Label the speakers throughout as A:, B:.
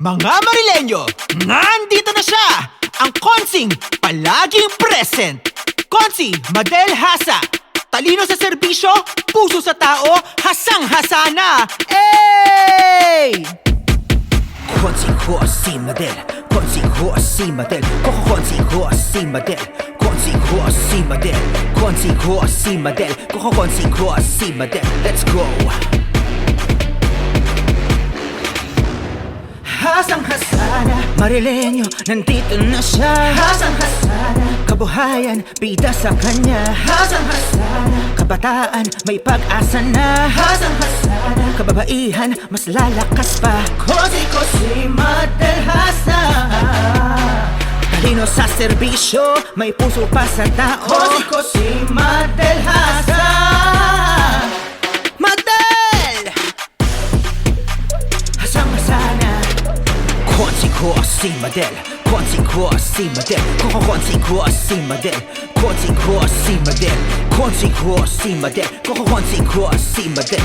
A: Mga Marileño, nandito na siya! Ang Konsing palaging present! Konsi Madel Hasa, talino sa serbisyo, puso sa tao, hasang-hasa na! Ey!
B: Konsi ko si Madel, Konsi ko si Madel, Konsi ko si Madel, Konsi ko si Madel, Konsi ko si Madel, Konsi ko si Madel. Let's go! Hasang-hasana, Marileño, nandito na siya. Hasang-hasana, kabuhayan, bida sa kanya. Hasang-hasana, kabataan, may pag-asa na. Hasang-hasana, kababaihan, mas lalakas pa. Konsi ko si Madel Hasa, talino sa serbisyo, may puso pa sa tao. Konsi ko si Madel Hasa. Madel! Hasang-hasana, Konsi ko si Madel, Konsi ko si Madel, Konsi ko si Madel, Konsi ko si Madel, Konsi ko si Madel, Konsi ko si Madel.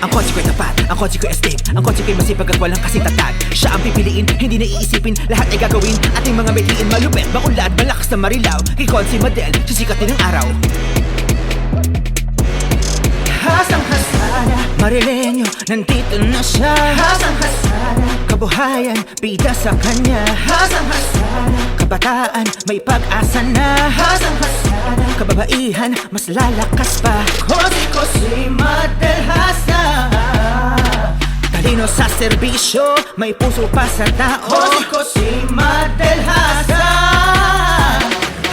B: Ang Konsi ko'y tapat, ang Konsi ko'y astig, ang Konsi ko'y masipag at walang kasintatag. Siya ang pipiliin, hindi na iisipin, lahat ay gagawin. Ating mga miliin, malupit, maunlad, malakas na marilaw. Kay Konsi Madel, sisikatin ang araw. Hasang-hasana, Marileño, nandito na siya. Hasang-hasana, kabuhayan, bida sa kanya. Hasang-hasana, kabataan, may pag-asa na. Hasang-hasana, kababaihan, mas lalakas pa. Konsi ko si Madel Hasa, talino sa serbisyo, may puso pa sa tao. Konsi ko si Madel Hasa.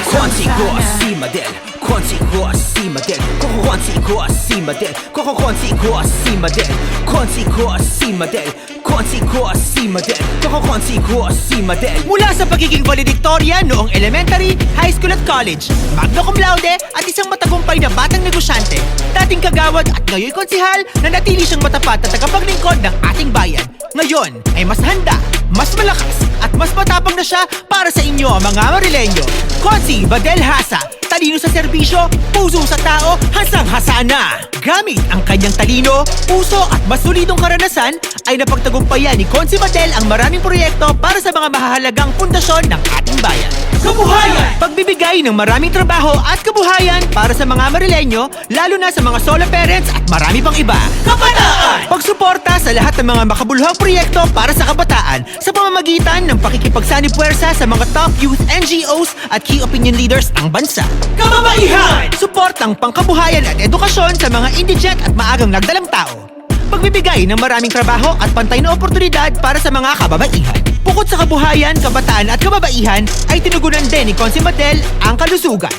B: Konsi ko si Madel, Konsi ko si Madel, Konsi ko si Madel, Konsi ko si Madel, Konsi ko si Madel, Konsi ko si Madel, Konsi ko si Madel.
A: Mula sa pagiging valedictorian noong elementary, high school at college, magna cum laude at isang matagumpay na batang negosyante, dating kagawad at ngayon konsihal na natili siyang matapat at tagapaglingkod ng ating bayan. Ngayon ay mas handa, mas malakas at mas matapang na siya para sa inyo mga Marileño. Konsi Madel Hasa, talino sa serbisyo, puso sa tao, hasang-hasa na. Gamit ang kanyang talino, puso at mas solidong karanasan, ay napagtagumpayan ni Konsi Madel ang maraming proyekto para sa mga mahahalagang pundasyon ng ating bayan. Kabuhayan! Pagbibigay ng maraming trabaho at kabuhayan para sa mga Marileño, lalo na sa mga solo parents at marami pang iba. Kabataan! Pagsuporta sa lahat ng mga makabuluhang proyekto para sa kabataan sa pamamagitan ng pakikipagsanib-puwersa sa mga top youth NGOs at key opinion leaders ng bansa. Kababaihan! Suportang pangkabuhayan at edukasyon sa mga indigent at maagang nagdalang tao. Pagbibigay ng maraming trabaho at pantay na oportunidad para sa mga kababaihan. Bukod sa kabuhayan, kabataan at kababaihan, ay tinugunan din ni Konsi Madel ang kalusugan.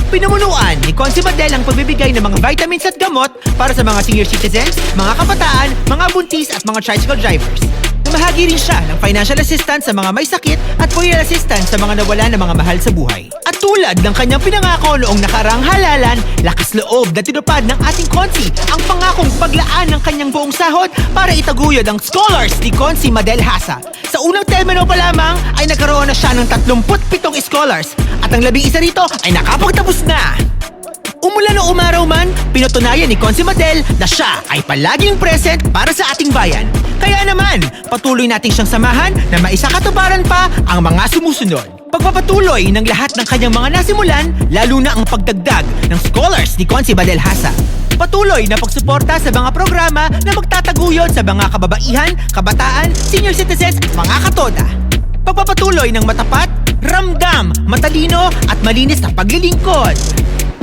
A: Pinumunuan ni Konsi Madel ang pagbibigay ng mga vitamins at gamot para sa mga senior citizens, mga kabataan, mga buntis at mga tricycle drivers. Namahagi rin siya ng financial assistance sa mga may sakit at burial assistance sa mga nawala ng mga mahal sa buhay. At tulad ng kanyang pinangako noong nakaraang halalan, lakas loob na tinupad ng ating Konsi ang pangakong paglaan ng kanyang buong sahod para itaguyod ang scholars ni Konsi Madel Hasa. Sa unang termino pa lamang ay nagkaroon na siya ng 37 scholars at ang 11 rito ay nakapagtapos na. Umulan o umaraw man, pinutunayan ni Konsi Madel na siya ay palaging present para sa ating bayan. Kaya naman, patuloy nating siyang samahan na maisakatuparan pa ang mga sumusunod. Pagpapatuloy ng lahat ng kanyang mga nasimulan, lalo na ang pagdagdag ng scholars ni Konsi Madel Hasa. Patuloy na pagsuporta sa mga programa na magtataguyod sa mga kababaihan, kabataan, senior citizens at mga katoda. Pagpapatuloy ng matapat, ramdam, matalino at malinis na paglilingkod.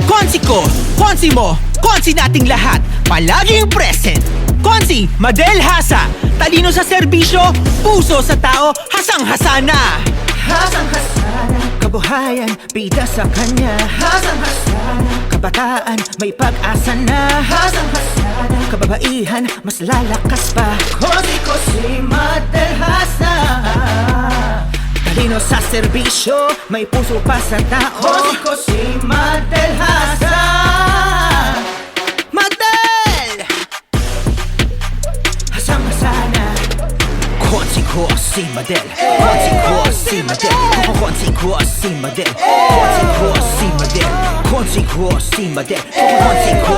A: Konsi ko, Konsi mo, Konsi nating lahat, palaging present. Konsi Madel Hasa, talino sa serbisyo, puso sa tao, hasang-hasa na.
B: Hasang-hasana, kabuhayan, bida sa kanya. Hasang-hasana, kabataan, may pag-asa na. Hasang-hasana, kababaihan, mas lalakas pa. Konsi ko si Madel Hasa, talino sa serbisyo, may puso pa sa tao. Konsi ko si Madel Hasa. Madel! Hasang-hasana, Konsi ko si Madel, Konsi ko si Madel, Konsi ko si Madel, Konsi ko si Madel, Konsi ko si Madel, Konsi ko